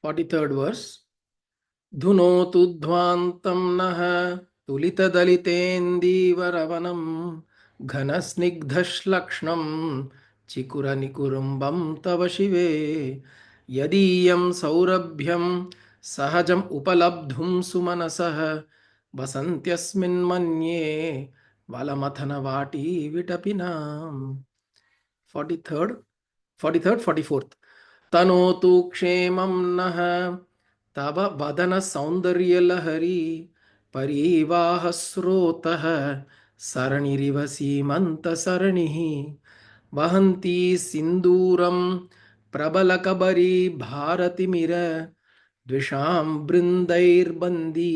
43rd verse. Dhunotu dhvantam naha tulitadalitendivaravanam ghanasnigdhashlakshnam chikuranikurambam tava shive yadiyam saurabhyam sahajam upalabdhum sumanasah vasantyasmin manye valamathana vati vitapinam. 43rd, 43rd, 44th. तनोतु क्षेमं नः तव वदन सौंदर्य लहरी परिवाह स्रोतः सरणिरिव सीमंत सरणिः वहन्ती सिन्दूरं प्रबलकबरी भारतिमिर द्विषां बृन्दैर्बन्दी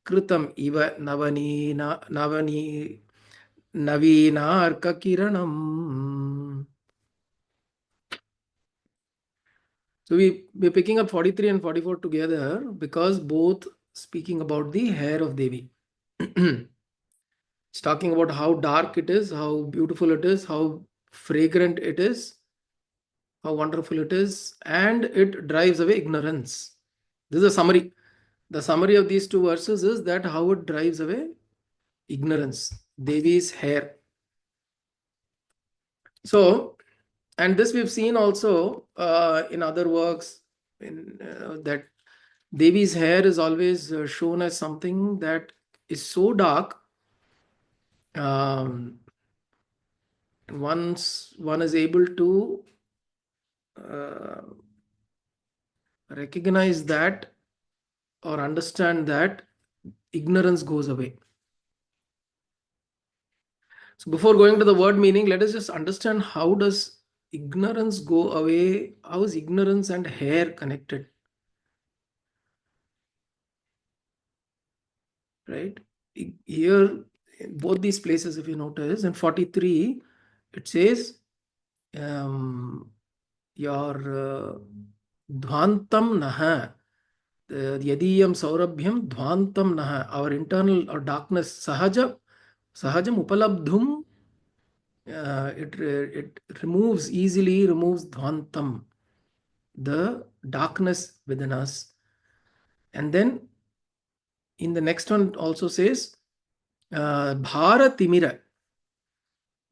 कृतम् इव नवीनार्ककिरणम्. So we're picking up 43 and 44 together because both speaking about the hair of Devi. It's talking about how dark it is, how beautiful it is, how fragrant it is, how wonderful it is, and it drives away ignorance. This is a summary. The summary of these two verses is that how it drives away ignorance. Devi's hair. So, and this we've seen also in other works that Devi's hair is always shown as something that is so dark. Once one is able to recognize that or understand that, ignorance goes away. So before going to the word meaning, let us just understand how does ignorance go away? How is ignorance and hair connected? Right? Here, in both these places, if you notice, in 43, it says, your dhvantam naha, yadiyam saurabhyam dhvantam naha, our internal or darkness, sahajam upalabdhum, it removes, easily removes dhvantam, the darkness within us. And then in the next one also says, bharatimira.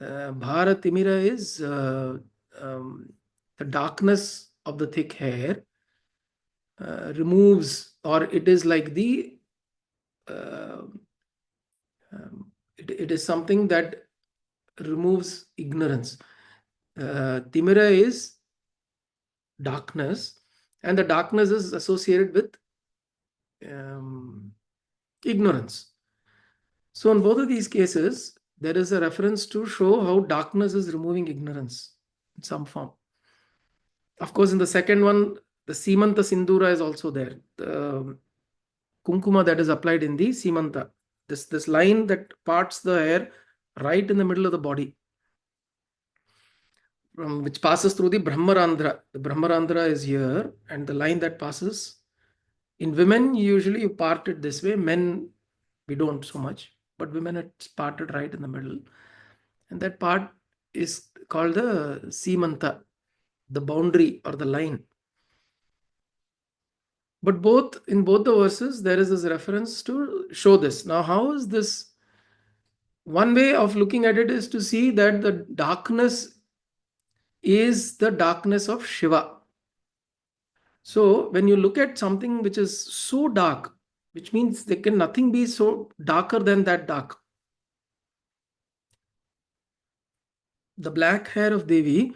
Bharatimira is the darkness of the thick hair removes, or it is like the it is something that removes ignorance. Timira is darkness, and the darkness is associated with ignorance. So in both of these cases, there is a reference to show how darkness is removing ignorance in some form. Of course, in the second one, the Simanta Sindura is also there. The Kunkuma that is applied in the Simanta. This line that parts the hair right in the middle of the body, which passes through the Brahmarandhra. The Brahmarandhra is here, and the line that passes. In women, usually you part it this way. Men, we don't so much. But women, it's parted right in the middle. And that part is called the Simanta, the boundary or the line. But in both the verses, there is this reference to show this. Now, how is this? One way of looking at it is to see that the darkness is the darkness of Shiva. So when you look at something which is so dark, which means there can nothing be so darker than that dark. The black hair of Devi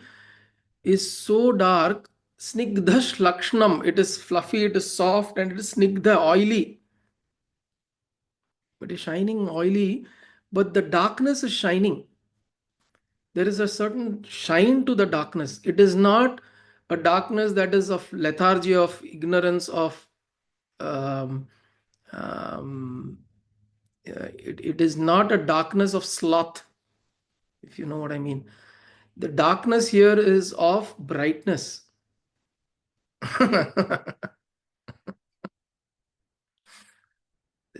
is so dark, snigdhash lakshnam. It is fluffy, it is soft, and it is snigdha, oily. It is shining, oily, but the darkness is shining. There is a certain shine to the darkness. It is not a darkness that is of lethargy, of ignorance, of it is not a darkness of sloth, if you know what I mean. The darkness here is of brightness.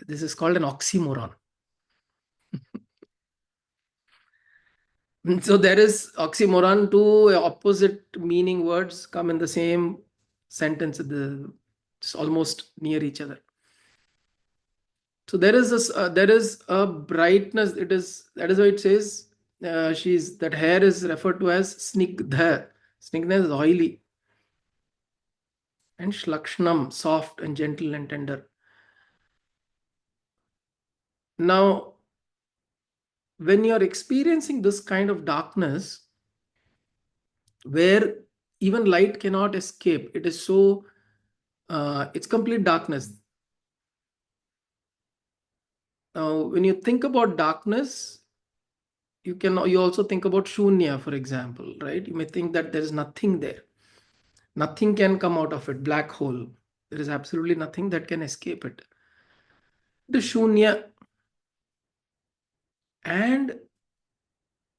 This is called an oxymoron. So there is oxymoron, two opposite meaning words come in the same sentence. It's almost near each other. So there is this, there is a brightness. It is, that is why it says she's, that hair is referred to as snigdha. Snigdha is oily, and shlakshnam, soft and gentle and tender. Now, when you're experiencing this kind of darkness, where even light cannot escape, it is so, it's complete darkness. Now, when you think about darkness, you also think about shunya, for example, right? You may think that there is nothing there. Nothing can come out of it, black hole. There is absolutely nothing that can escape it. The shunya, and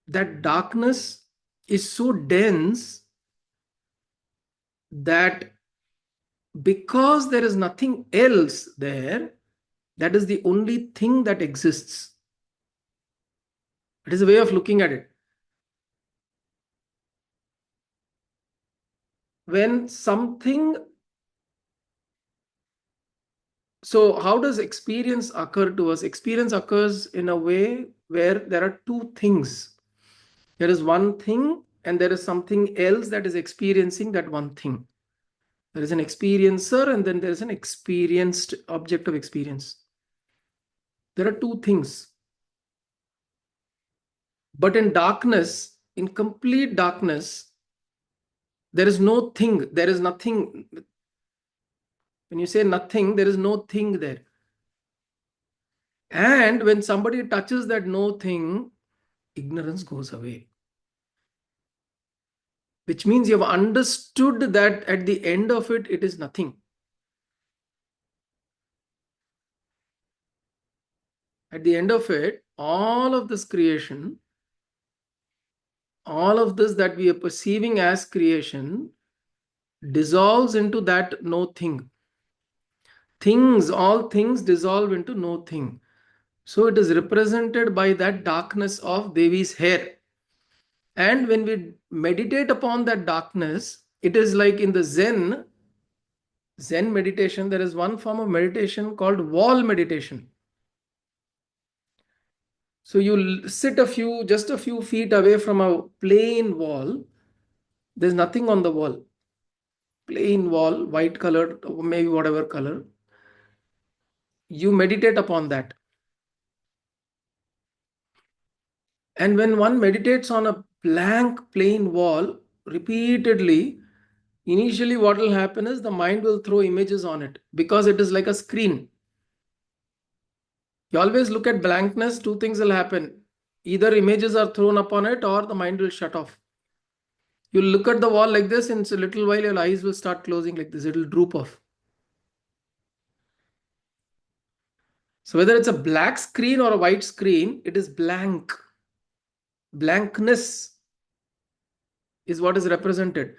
that darkness is so dense that because there is nothing else there, that is the only thing that exists. It is a way of looking at it. When something, so how does experience occur to us? Experience occurs in a way where there are two things. There is one thing and there is something else that is experiencing that one thing. There is an experiencer and then there is an experienced object of experience. There are two things. But in darkness, in complete darkness, there is no thing, there is nothing. When you say nothing, there is no thing there. And when somebody touches that no thing, ignorance goes away. Which means you have understood that at the end of it, it is nothing. At the end of it, all of this creation, all of this that we are perceiving as creation, dissolves into that no thing. Things, all things dissolve into no thing. So it is represented by that darkness of Devi's hair. And when we meditate upon that darkness, it is like in the Zen meditation, there is one form of meditation called wall meditation. So you sit just a few feet away from a plain wall. There's nothing on the wall. Plain wall, white colored, or maybe whatever color. You meditate upon that. And when one meditates on a blank plain wall repeatedly, initially what will happen is the mind will throw images on it because it is like a screen. You always look at blankness, two things will happen. Either images are thrown upon it or the mind will shut off. You look at the wall like this, in a little while your eyes will start closing like this. It will droop off. So whether it's a black screen or a white screen, it is blank. Blankness is what is represented.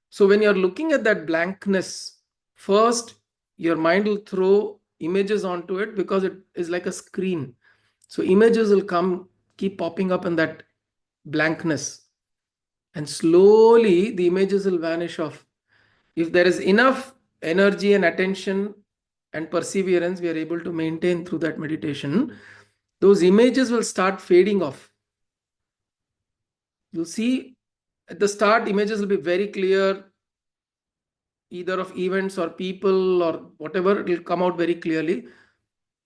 So when you're looking at that blankness, first your mind will throw images onto it because it is like a screen. So images will come, keep popping up in that blankness. And slowly the images will vanish off. If there is enough energy and attention and perseverance we are able to maintain through that meditation, those images will start fading off. You'll see at the start, images will be very clear, either of events or people or whatever. It will come out very clearly.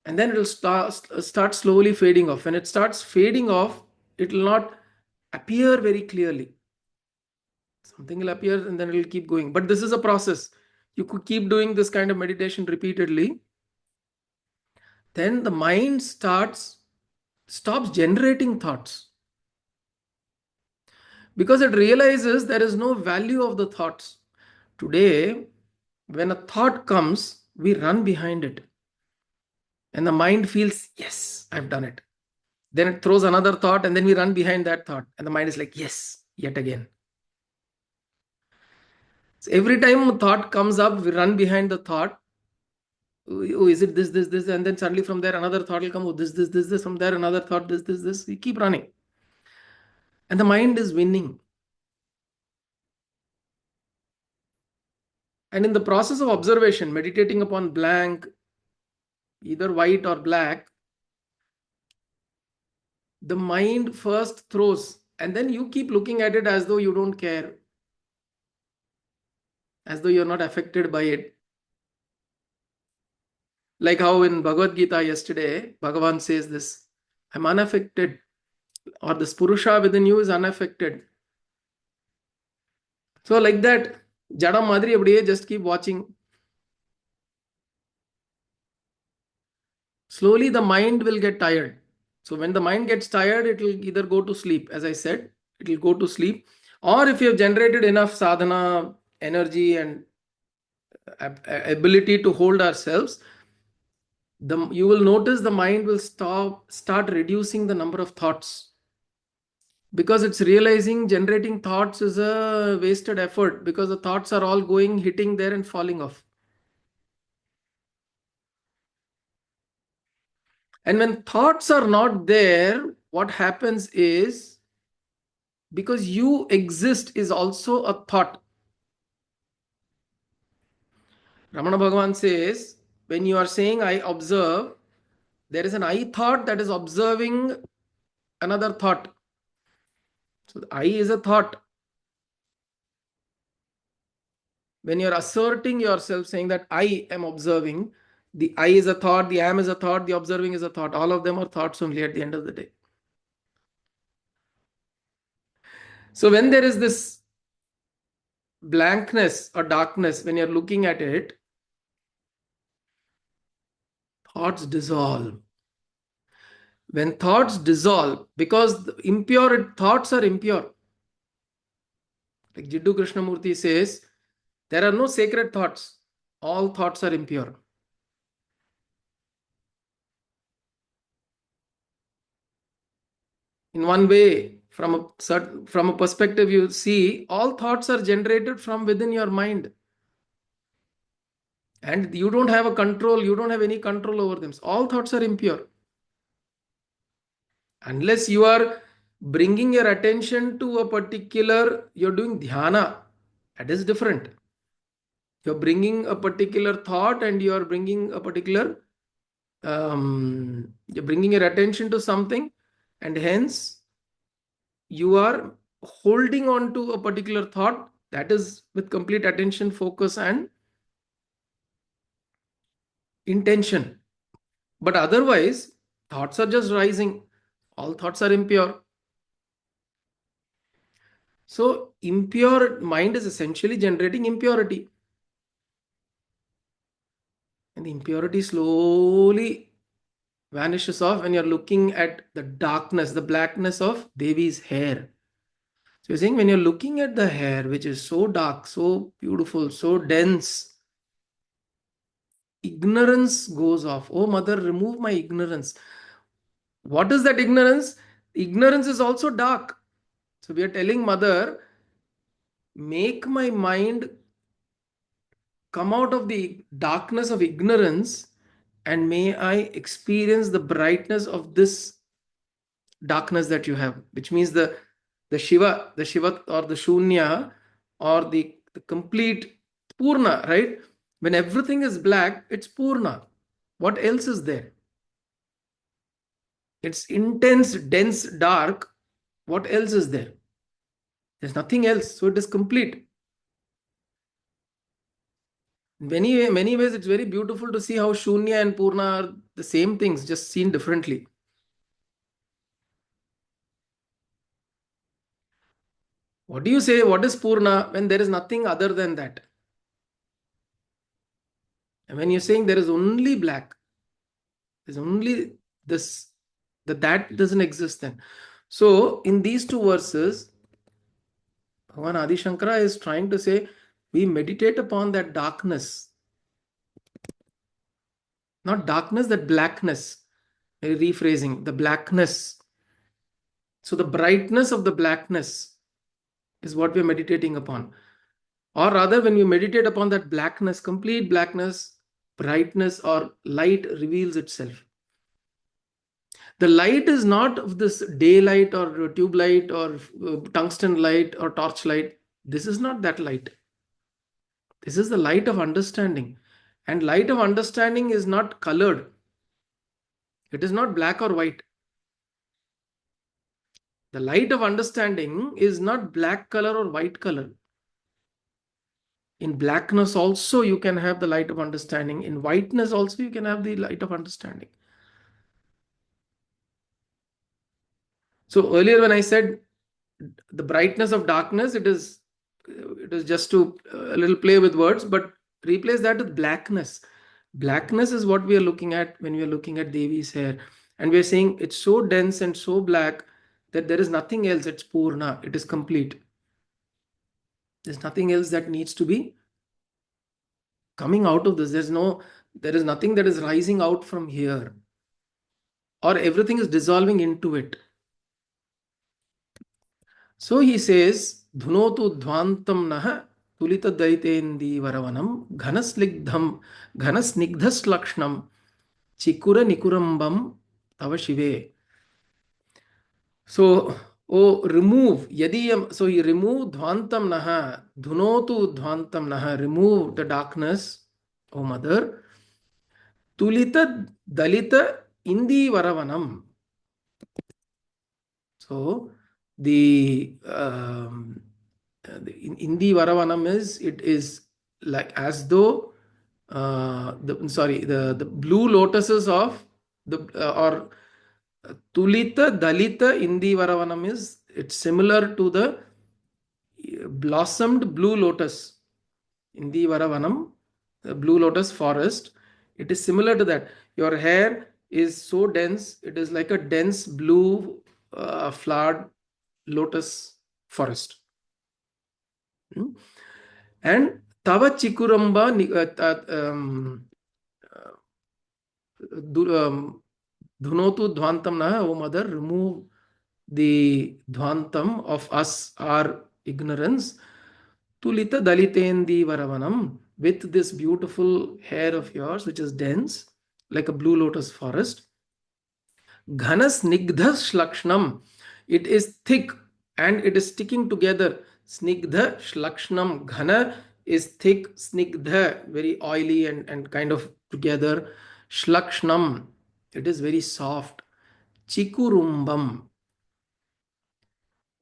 And then it will start slowly fading off. When it starts fading off, it will not appear very clearly. Something will appear and then it will keep going. But this is a process. You could keep doing this kind of meditation repeatedly. Then the mind stops generating thoughts because it realizes there is no value of the thoughts. Today, when a thought comes, we run behind it. And the mind feels, yes, I've done it. Then it throws another thought and then we run behind that thought. And the mind is like, yes, yet again. So every time a thought comes up, we run behind the thought. Oh, is it this? And then suddenly from there, another thought will come. Oh, this. From there, another thought, this. We keep running. And the mind is winning. And in the process of observation, meditating upon blank, either white or black, the mind first throws, and then you keep looking at it as though you don't care, as though you're not affected by it. Like how in Bhagavad Gita yesterday, Bhagavan says this, I'm unaffected, or this Purusha within you is unaffected. So like that, Jada Madri every day, just keep watching. Slowly the mind will get tired. So when the mind gets tired, it will either go to sleep, as I said, it will go to sleep. Or if you have generated enough sadhana, energy, and ability to hold ourselves, you will notice the mind will start reducing the number of thoughts, because it's realizing generating thoughts is a wasted effort, because the thoughts are all going, hitting there and falling off. And when thoughts are not there, what happens is, because you exist is also a thought. Ramana Bhagavan says, when you are saying I observe, there is an I thought that is observing another thought. So the I is a thought. When you're asserting yourself, saying that I am observing, the I is a thought, the am is a thought, the observing is a thought. All of them are thoughts only at the end of the day. So when there is this blankness or darkness, when you're looking at it, thoughts dissolve. When thoughts dissolve, because the impure thoughts are impure. Like Jiddu Krishnamurti says, there are no sacred thoughts. All thoughts are impure. In one way, from a perspective, you see all thoughts are generated from within your mind. And you don't have a control, you don't have any control over them. All thoughts are impure. Unless you are bringing your attention to a particular, you're doing dhyana, that is different. You're bringing a particular thought and you're bringing a particular, you're bringing your attention to something, and hence you are holding on to a particular thought, that is with complete attention, focus, and intention. But otherwise, thoughts are just rising. All thoughts are impure. So, impure mind is essentially generating impurity. And the impurity slowly vanishes off when you're looking at the darkness, the blackness of Devi's hair. So, you're saying when you're looking at the hair, which is so dark, so beautiful, so dense, ignorance goes off. Oh, mother, remove my ignorance. What is that ignorance? Ignorance is also dark. So, we are telling mother, make my mind come out of the darkness of ignorance, and may I experience the brightness of this darkness that you have, which means the Shiva or the Shunya, or the complete Purna, right? When everything is black, it's Purna. What else is there? It's intense, dense, dark. What else is there? There's nothing else. So it is complete. In many ways, it's very beautiful to see how Shunya and Purna are the same things, just seen differently. What do you say? What is Purna when there is nothing other than that? And when you're saying there is only black, there's only this, that doesn't exist then. So in these two verses, Bhagavan Adi Shankara is trying to say we meditate upon that darkness, not darkness, that blackness. Rephrasing, the blackness. So the brightness of the blackness is what we're meditating upon. Or rather, when you meditate upon that blackness, complete blackness, brightness or light reveals itself. The light is not of this daylight or tube light or tungsten light or torch light. This is not that light. This is the light of understanding. And light of understanding is not colored. It is not black or white. The light of understanding is not black color or white color. In blackness also you can have the light of understanding. In whiteness also you can have the light of understanding. So earlier when I said the brightness of darkness, it is just to a little play with words, but replace that with blackness. Blackness is what we are looking at when we are looking at Devi's hair, and we are saying it's so dense and so black that there is nothing else. It's purna, it is complete. There's nothing else that needs to be coming out of this. There is nothing that is rising out from here, or everything is dissolving into it. So he says, Dhunotu Dhvantam Naha Tulita Daitendi Varavanam Ghanasnigdhas Lakshnam Chikura Nikurambam Tava Shive. So, oh, remove Yadiyam. So he removed Dhvantam Naha, Dhunotu Dhvantam Naha, remove the darkness, O mother. Tulita Dalita Indi Varavanam. So the Indi Varavanam it is like as though the blue lotuses of the or Tulita Dalita Indi Varavanam it's similar to the blossomed blue lotus. Indi Varavanam, the blue lotus forest, it is similar to that. Your hair is so dense, it is like a dense blue flowered lotus forest. And Tava Chikuramba Dhunotu Dhvantam Naha, O mother, remove the Dhvantam of us, our ignorance. Tulita Dalitendi Varavanam, with this beautiful hair of yours, which is dense, like a blue lotus forest. Ghanas Snigdha Shlakshnam, it is thick and it is sticking together. Snigdha Shlakshnam, Ghana is thick, Snigdha, very oily and kind of together. Shlakshnam, it is very soft. Chikurumbam,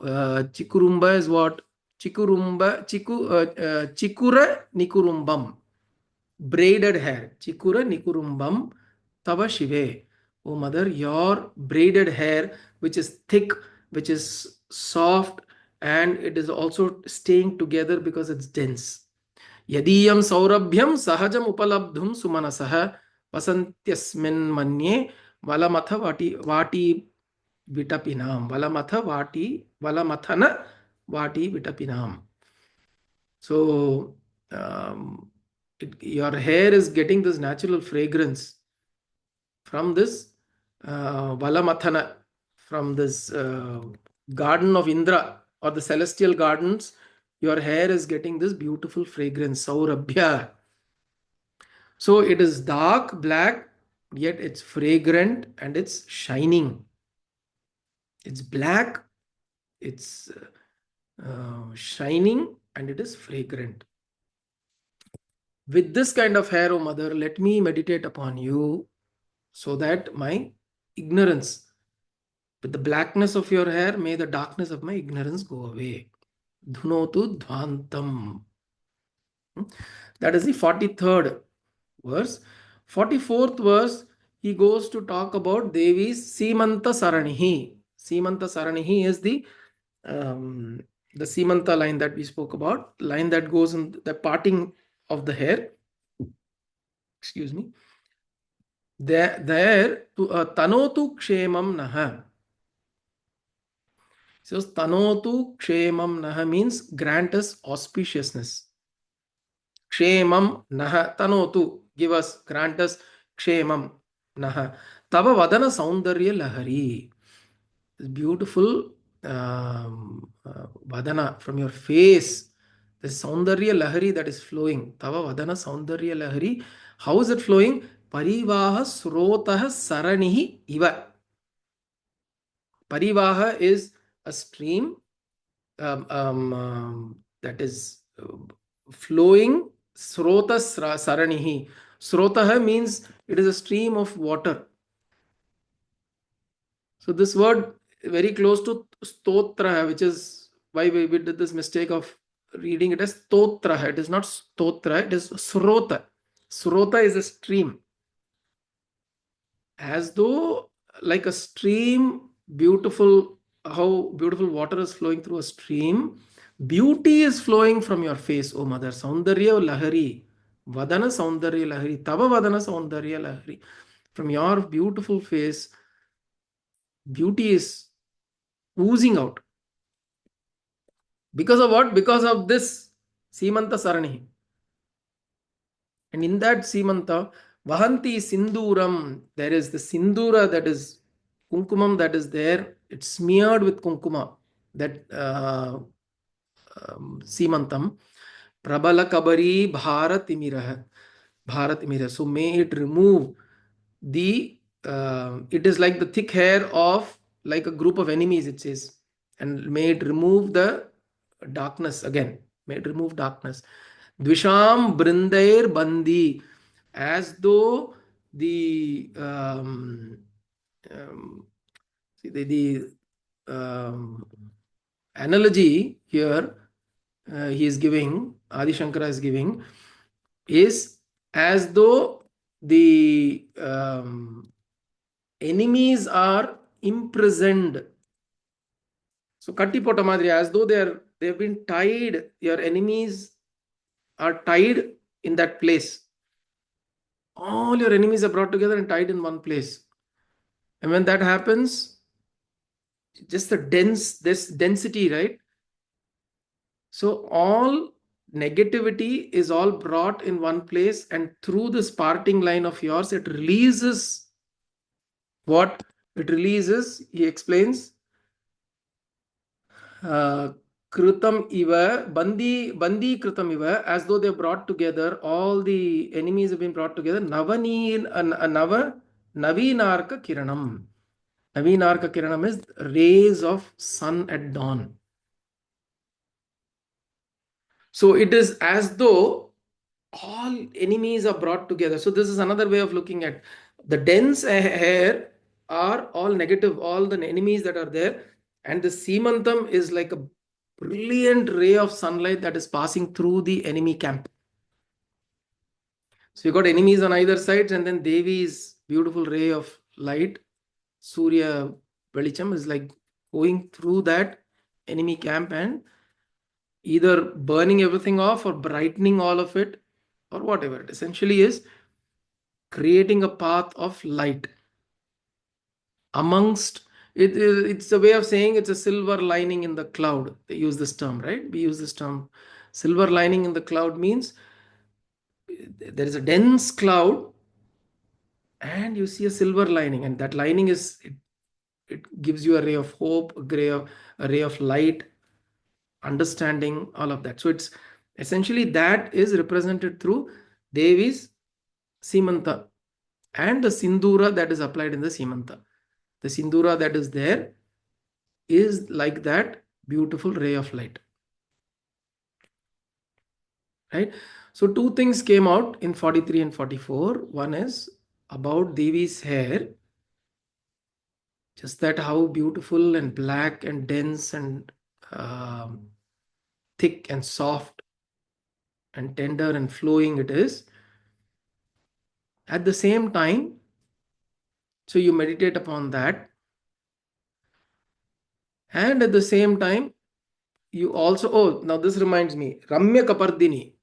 Chikurumba is what? Chikura Nikurumbam. Braided hair. Chikura Nikurumbam Tava Shive. Oh mother, your braided hair, which is thick, which is soft, and it is also staying together because it's dense. Yadiyam Saurabhyam Sahajam Upalabdhum Sumanasaha Vasantyasmin Manye Valamatha Vati Vitapinam. Valamathana Vati Vitapinam. So, your hair is getting this natural fragrance from this Valamathana, from this garden of Indra or the celestial gardens. Your hair is getting this beautiful fragrance, Saurabhya. So it is dark, black, yet it's fragrant and it's shining. It's black, it's shining, and it is fragrant. With this kind of hair, O mother, let me meditate upon you so that my ignorance, with the blackness of your hair, may the darkness of my ignorance go away. Dhunotu Dhvantam. That is the 43rd verse. 44th verse, he goes to talk about Devi's Simanta Saranihi. Simanta Saranihi is the Simanta line that we spoke about, line that goes in the parting of the hair. Excuse me. There to Tanotu Kshemam Naha. So Tanotu Kshemam Naha means grant us auspiciousness. Kshemam Naha Tanotu, give us, grant us Kshemam Naha. Tava Vadana Saundarya Lahari. This beautiful Vadana from your face. The Saundarya Lahari that is flowing. Tava Vadana Saundarya Lahari. How is it flowing? Parivaha Srotaha Saranihi Iva. Parivaha is a stream that is flowing Srota Saranihi. Srotaha means it is a stream of water. So this word very close to stotra, which is why we did this mistake of reading it as stotra. It is not stotra, it is srota. Srota is a stream. As though like a stream, beautiful, how beautiful water is flowing through a stream. Beauty is flowing from your face, O mother. Saundarya Lahari. Vadana Saundarya Lahari. Tava Vadana Saundarya Lahari. From your beautiful face, beauty is oozing out. Because of what? Because of this Simanta Sarani. And in that Simanta, Vahanti Sinduram, there is the Sindura, that is Kunkumam, that is there. It's smeared with Kunkuma, that Simantam. Prabala Kabari Bharatimira. Bharatimira. So may it remove the, it is like the thick hair of like a group of enemies, it says. And may it remove the darkness again. May it remove darkness. Dvisham Brindair Bandi, as though the um, see, the analogy here he is giving, Adi Shankara is giving, is as though the enemies are imprisoned. So Kattipota Madri, as though they've been tied, your enemies are tied in that place. All your enemies are brought together and tied in one place. And when that happens, just this density, right? So all negativity is all brought in one place, and through this parting line of yours, it releases what it releases. He explains, Kritam iva, bandi kritam iva, as though they brought together, all the enemies have been brought together. Navinarka kiranam. Navinarka kiranam is rays of sun at dawn. So it is as though all enemies are brought together. So this is another way of looking at the dense hair are all negative, all the enemies that are there, and the Simantam is like a brilliant ray of sunlight that is passing through the enemy camp. So you got enemies on either sides, and then Devi's beautiful ray of light, Surya Velicham, is like going through that enemy camp and either burning everything off or brightening all of it, or whatever it essentially is, creating a path of light amongst it. It's a way of saying it's a silver lining in the cloud. They use this term, right? We use this term. Silver lining in the cloud means there is a dense cloud and you see a silver lining, and that lining is it gives you a ray of hope, a ray of light, understanding, all of that. So it's essentially that is represented through Devi's Simanta and the Sindura that is applied in the Simanta. The Sindura that is there is like that beautiful ray of light. Right? So two things came out in 43 and 44. One is about Devi's hair. Just that how beautiful and black and dense and thick and soft and tender and flowing it is. At the same time, so you meditate upon that. And at the same time, you also, oh, now this reminds me, Ramya Kapardini.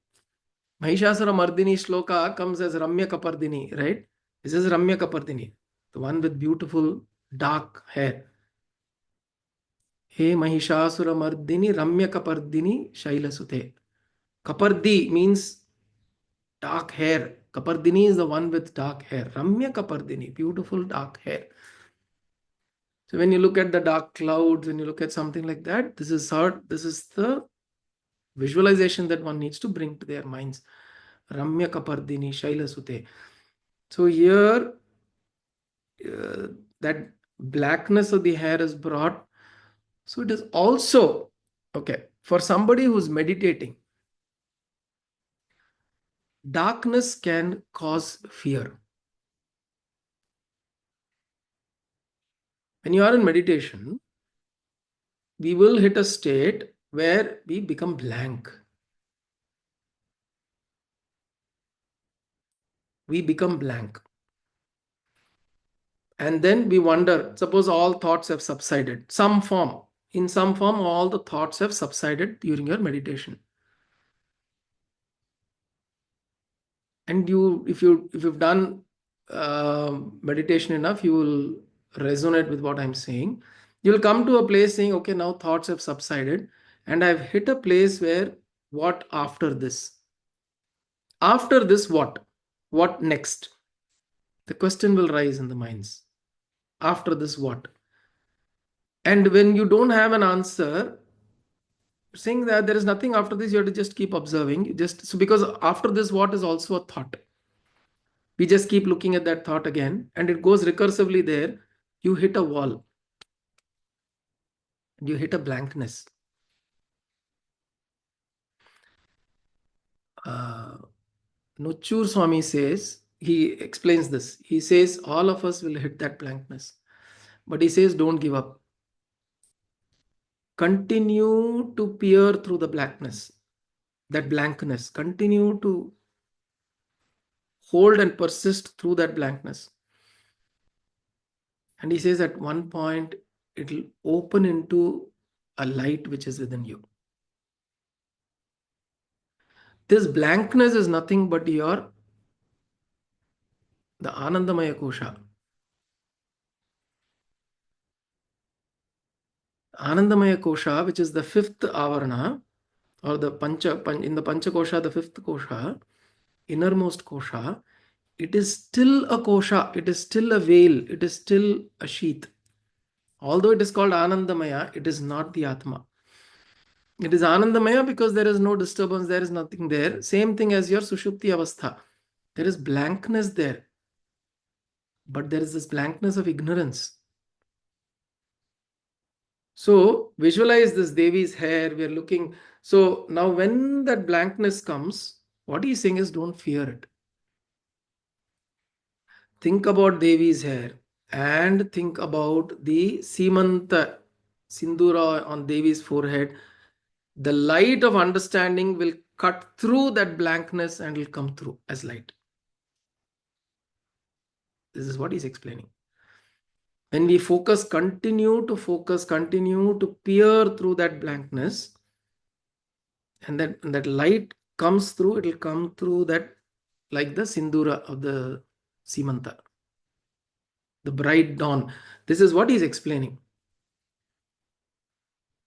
Mahishasura Mardini shloka comes as Ramya Kapardini, right? This is Ramya Kapardini, the one with beautiful dark hair. He Mahishasura Mardini Ramya Kapardini Shaila Sute. Kapardi means dark hair. Kapardini is the one with dark hair. Ramya Kapardini, beautiful dark hair. So when you look at the dark clouds, when you look at something like that, this is the visualization that one needs to bring to their minds. Ramya Kapardini Shaila Sute. So here, that blackness of the hair is brought. So it is also, okay, for somebody who's meditating, darkness can cause fear. When you are in meditation, we will hit a state where we become blank. We become blank. And then we wonder, suppose all thoughts have subsided, in some form, all the thoughts have subsided during your meditation. And if you've done meditation enough, you will resonate with what I'm saying. You'll come to a place saying, okay, now thoughts have subsided, and I've hit a place where, what after this? After this, what next? The question will rise in the minds. After this, what? And when you don't have an answer, saying that there is nothing after this, you have to just keep observing. Because after this, what is also a thought. We just keep looking at that thought again, and it goes recursively there. You hit a wall, you hit a blankness. Nuchur Swami says, he explains this. He says, all of us will hit that blankness. But he says, don't give up. Continue to peer through the blackness, that blankness. Continue to hold and persist through that blankness. And he says, at one point, it will open into a light which is within you. This blankness is nothing but the Anandamaya Kosha. Anandamaya Kosha, which is the fifth avarana, or in the Pancha Kosha, the fifth Kosha, innermost Kosha, it is still a Kosha, it is still a veil, it is still a sheath. Although it is called Anandamaya, it is not the Atma. It is Anandamaya because there is no disturbance, there is nothing there. Same thing as your Sushupti Avastha. There is blankness there, but there is this blankness of ignorance. So visualize this Devi's hair. We are looking. So now when that blankness comes, what he's saying is, don't fear it. Think about Devi's hair and think about the Simanta Sindura on Devi's forehead. The light of understanding will cut through that blankness and will come through as light. This is what he's explaining. When we continue to peer through that blankness, and that light comes through, it will come through that, like the Sindura of the Simanta, the bright dawn. This is what he's explaining.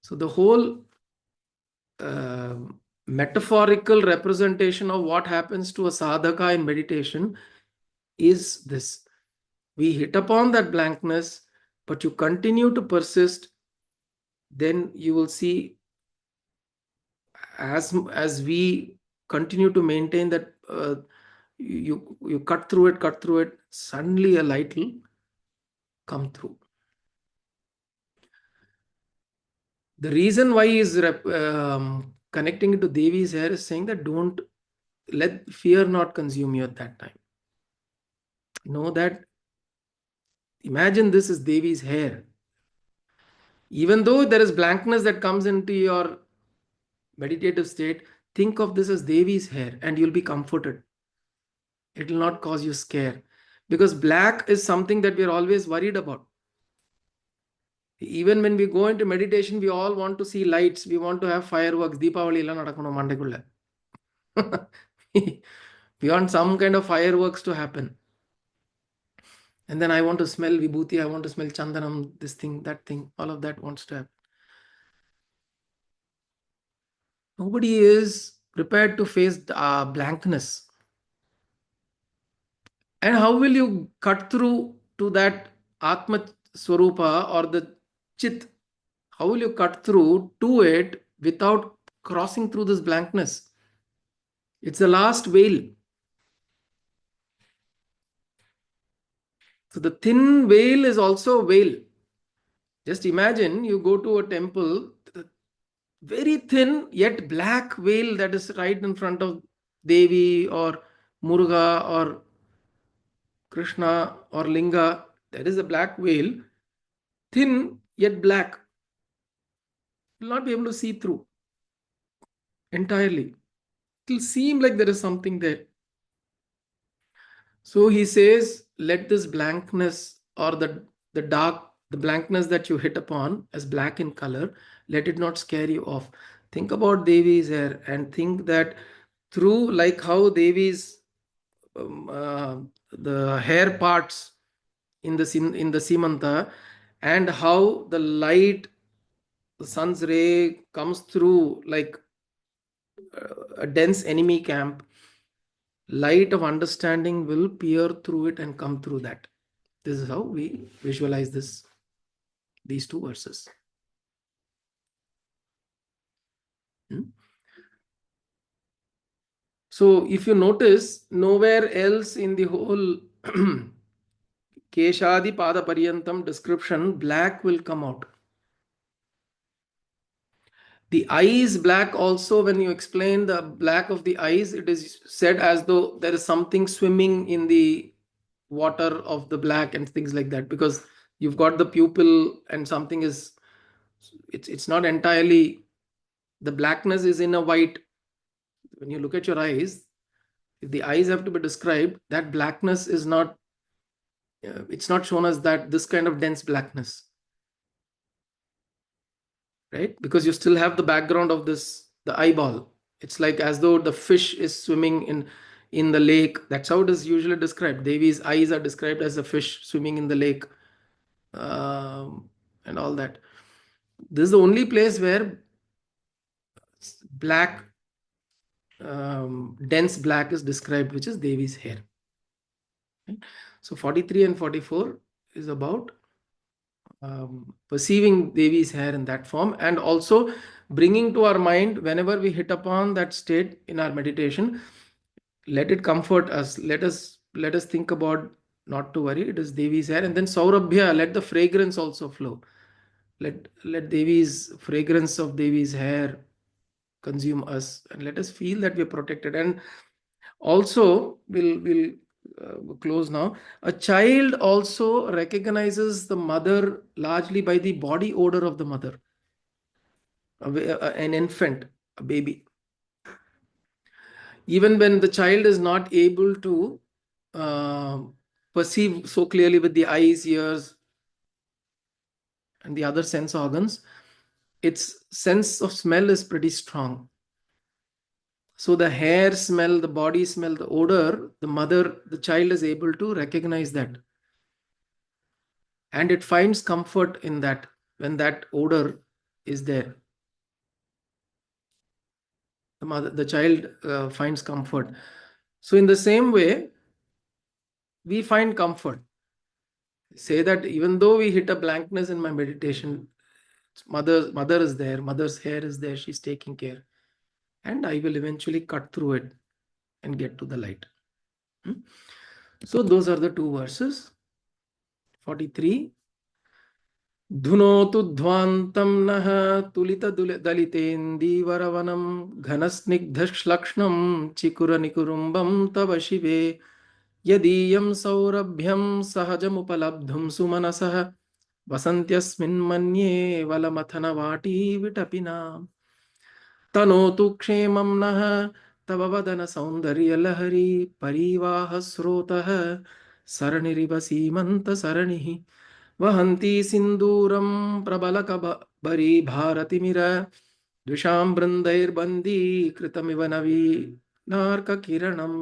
So the whole metaphorical representation of what happens to a sadhaka in meditation is this. We hit upon that blankness, but you continue to persist, then you will see, as we continue to maintain that, you cut through it, suddenly a light will come through. The reason why he is connecting it to Devi's hair is saying that don't let fear not consume you at that time. Know that, imagine this is Devi's hair. Even though there is blankness that comes into your meditative state, think of this as Devi's hair and you'll be comforted. It will not cause you scare, because black is something that we are always worried about. Even when we go into meditation, we all want to see lights. We want to have fireworks. Deepavali illa nadakano mandekulla. We want some kind of fireworks to happen. And then I want to smell vibhuti. I want to smell chandanam, this thing, that thing. All of that wants to happen. Nobody is prepared to face blankness. And how will you cut through to that Atma Swarupa or the Chit? How will you cut through to it without crossing through this blankness? It's the last veil. So the thin veil is also a veil. Just imagine you go to a temple, the very thin yet black veil that is right in front of Devi or Muruga or Krishna or Linga, there is a black veil, thin yet black. Will not be able to see through entirely. It will seem like there is something there. So he says, let this blankness or the dark, the blankness that you hit upon as black in color, let it not scare you off. Think about Devi's hair and think that through, like how Devi's um, uh, the hair parts in the Simanta, and how the light, the sun's ray comes through like a dense enemy camp. Light of understanding will peer through it and come through that. This is how we visualize these two verses. Hmm? So if you notice, nowhere else in the whole Keshadi Pada Paryantam description, black will come out. The eye is black also. When you explain the black of the eyes, it is said as though there is something swimming in the water of the black and things like that, because you've got the pupil and something is, it's not entirely, the blackness is in a white. When you look at your eyes, if the eyes have to be described, that blackness is not, it's not shown as that this kind of dense blackness, right? Because you still have the background of this, the eyeball. It's like as though the fish is swimming in the lake. That's how it is usually described. Devi's eyes are described as a fish swimming in the lake, and all that. This is the only place where black, dense black is described, which is Devi's hair. Right? So 43 and 44 is about perceiving Devi's hair in that form, and also bringing to our mind whenever we hit upon that state in our meditation, let it comfort us. Let us think about, not to worry, it is Devi's hair. And then Saurabhya, let the fragrance also flow. Let Devi's fragrance of Devi's hair consume us, and let us feel that we are protected. And also, we'll close now. A child also recognizes the mother largely by the body odor of the mother. An infant, a baby, even when the child is not able to uh, perceive so clearly with the eyes, ears, and the other sense organs, its sense of smell is pretty strong. So the hair smell, the body smell, the odor, the child is able to recognize that. And it finds comfort in that when that odor is there. The child finds comfort. So in the same way, we find comfort. Say that even though we hit a blankness in my meditation, mother is there, mother's hair is there, she's taking care. And I will eventually cut through it and get to the light. Hmm? So those are the two verses. 43. धुनोतु ध्वान्तं नः तुलितदलितेन्दीवरवनं घनस्निग्धश्लक्ष्णं चिकुरनिकुरुम्बं तव शिवे यदीयं सौरभ्यं सहजमुपलब्धुं सुमनसः वसन्त्यस्मिन्मन्ये वलमथनवाटी विटपिना तनोतु क्षेमं नः तव वदन सौन्दर्यलहरी परिवाह स्रोतः सरणिरिव सीमन्त सरणिः वहन्ती सिन्दूरं प्रबलकबरी भारतिमिर द्विषां बृन्दैर्बन्दी कृतमिव नवीनार्ककिरणम्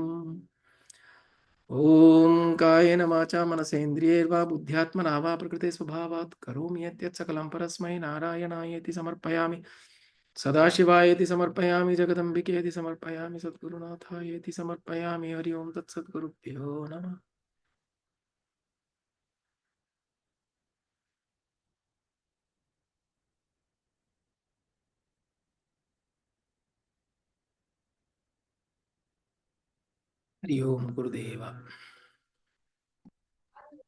ॐ कायेन वाचा मनसेन्द्रियैर्वा बुद्ध्यात्मना वा प्रकृते स्वभावात् करोमि यद्यत् सकलं परस्मै नारायणायेति समर्पयामि सदाशिवायेति समर्पयामि जगदम्बिकेति समर्पयामि सद्गुरुनाथायेति समर्पयामि हरि ओं तत्सद्गुरुभ्यो नमः हरि ओं गुरुदेव